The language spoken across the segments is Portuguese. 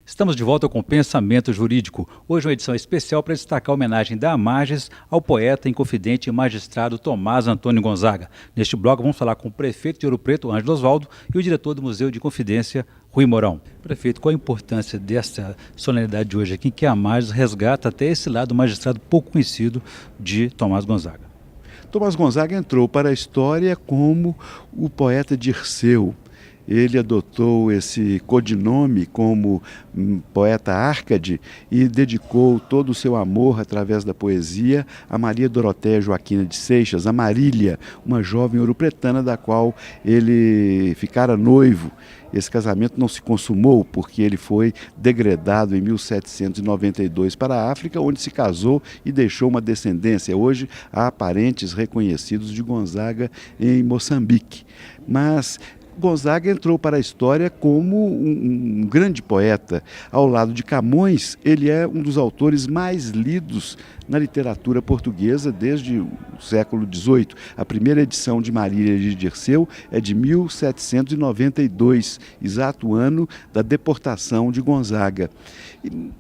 Estamos de volta com o Pensamento Jurídico. Hoje uma edição especial para destacar a homenagem da Amarges ao poeta, inconfidente e magistrado Tomás Antônio Gonzaga. Neste bloco vamos falar com o prefeito de Ouro Preto, Ângelo Osvaldo, e o diretor do Museu de Inconfidência, Rui Mourão. Prefeito, qual a importância desta solenidade de hoje aqui, que a Amarges resgata até esse lado magistrado pouco conhecido de Tomás Gonzaga? Tomás Gonzaga entrou para a história como o poeta Dirceu. Ele adotou esse codinome como poeta Árcade e dedicou todo o seu amor através da poesia a Maria Dorotéia Joaquina de Seixas, a Marília, uma jovem ouropretana da qual ele ficara noivo. Esse casamento não se consumou porque ele foi degredado em 1792 para a África, onde se casou e deixou uma descendência. Hoje há parentes reconhecidos de Gonzaga em Moçambique. Mas Gonzaga entrou para a história como um grande poeta. Ao lado de Camões, ele é um dos autores mais lidos na literatura portuguesa desde o século XVIII. A primeira edição de Marília de Dirceu é de 1792, exato ano da deportação de Gonzaga.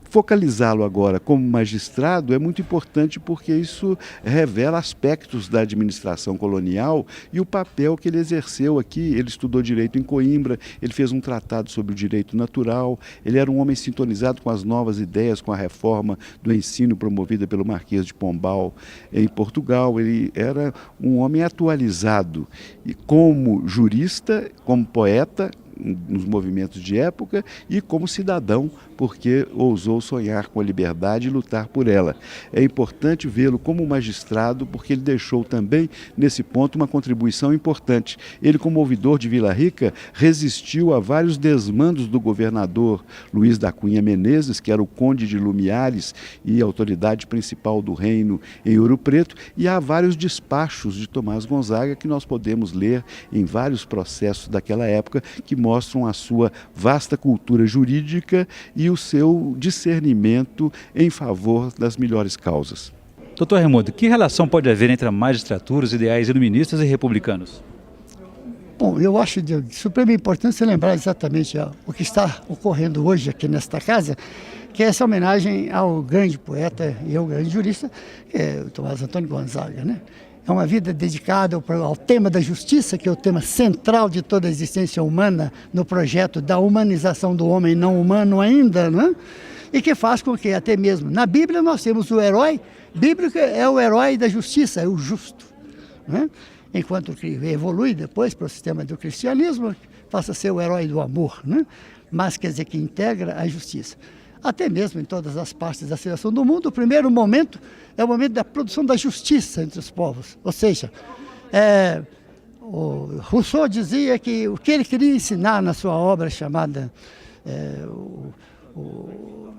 Focalizá-lo agora como magistrado é muito importante porque isso revela aspectos da administração colonial e o papel que ele exerceu aqui. Ele estudou direito em Coimbra, ele fez um tratado sobre o direito natural, ele era um homem sintonizado com as novas ideias, com a reforma do ensino promovida pelo Marquês de Pombal em Portugal. Ele era um homem atualizado e como jurista, como poeta nos movimentos de época e como cidadão, porque ousou sonhar com a liberdade e lutar por ela. É importante vê-lo como magistrado, porque ele deixou também, nesse ponto, uma contribuição importante. Ele, como ouvidor de Vila Rica, resistiu a vários desmandos do governador Luís da Cunha Menezes, que era o conde de Lumiares e autoridade principal do reino em Ouro Preto, e há vários despachos de Tomás Gonzaga que nós podemos ler em vários processos daquela época, que mostram a sua vasta cultura jurídica e o seu discernimento em favor das melhores causas. Doutor Raimundo, que relação pode haver entre a magistratura, os ideais iluministas e republicanos? Bom, eu acho de suprema importância lembrar exatamente o que está ocorrendo hoje aqui nesta casa, que é essa homenagem ao grande poeta e ao grande jurista, que é o Tomás Antônio Gonzaga, né? É uma vida dedicada ao tema da justiça, que é o tema central de toda a existência humana no projeto da humanização do homem não humano ainda, né? E que faz com que até mesmo na Bíblia nós temos o herói bíblico, é o herói da justiça, é o justo, né? Enquanto que evolui depois para o sistema do cristianismo, passa a ser o herói do amor, né? Mas quer dizer que integra a justiça. Até mesmo em todas as partes da civilização do mundo, o primeiro momento é o momento da produção da justiça entre os povos. Ou seja, o Rousseau dizia que o que ele queria ensinar na sua obra chamada,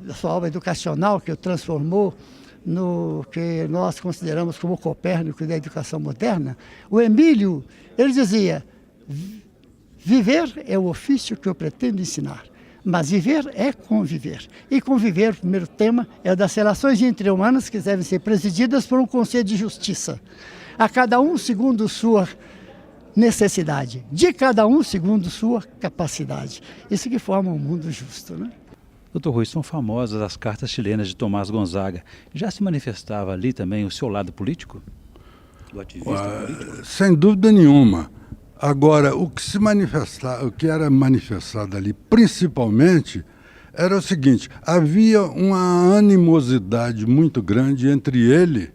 na sua obra educacional, que o transformou no que nós consideramos como o Copérnico da educação moderna, o Emílio, ele dizia: viver é o ofício que eu pretendo ensinar. Mas viver é conviver. E conviver, o primeiro tema, é das relações entre-humanas que devem ser presididas por um conceito de justiça. A cada um segundo sua necessidade, de cada um segundo sua capacidade. Isso que forma um mundo justo, né? Doutor Rui, são famosas as cartas chilenas de Tomás Gonzaga. Já se manifestava ali também o seu lado político? Do ativista político? Sem dúvida nenhuma. Agora, o que era manifestado ali, principalmente, era o seguinte: havia uma animosidade muito grande entre ele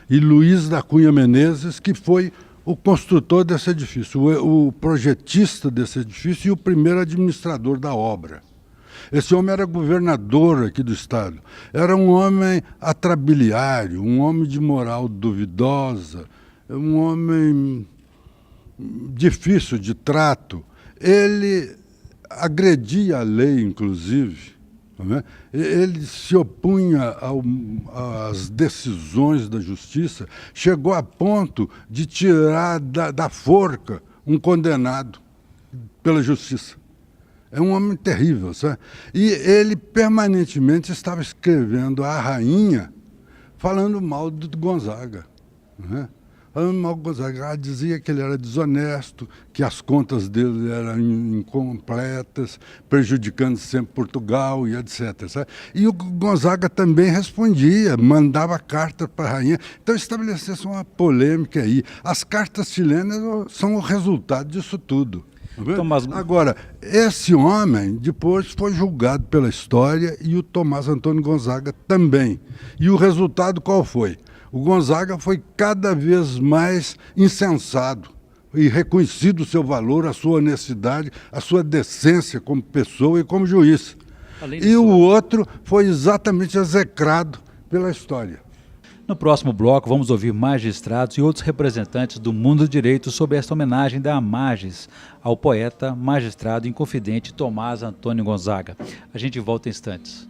e Luís da Cunha Menezes, que foi o construtor desse edifício, o projetista desse edifício e o primeiro administrador da obra. Esse homem era governador aqui do estado. Era um homem atrabiliário, um homem de moral duvidosa, um homem difícil de trato. Ele agredia a lei, inclusive, não é? Ele se opunha às decisões da justiça, chegou a ponto de tirar da forca um condenado pela justiça. É um homem terrível, sabe? E ele permanentemente estava escrevendo a rainha falando mal do Gonzaga, né? Falando mal do Gonzaga. Ela dizia que ele era desonesto, que as contas dele eram incompletas, prejudicando sempre Portugal e etc. Sabe? E o Gonzaga também respondia, mandava carta para a rainha. Então estabeleceu-se uma polêmica aí. As cartas chilenas são o resultado disso tudo. Tomás... Agora, esse homem depois foi julgado pela história e o Tomás Antônio Gonzaga também. E o resultado qual foi? O Gonzaga foi cada vez mais incensado e reconhecido o seu valor, a sua honestidade, a sua decência como pessoa e como juiz. E o outro foi exatamente execrado pela história. No próximo bloco, vamos ouvir magistrados e outros representantes do mundo do direito sobre esta homenagem da Amages ao poeta, magistrado e inconfidente Tomás Antônio Gonzaga. A gente volta em instantes.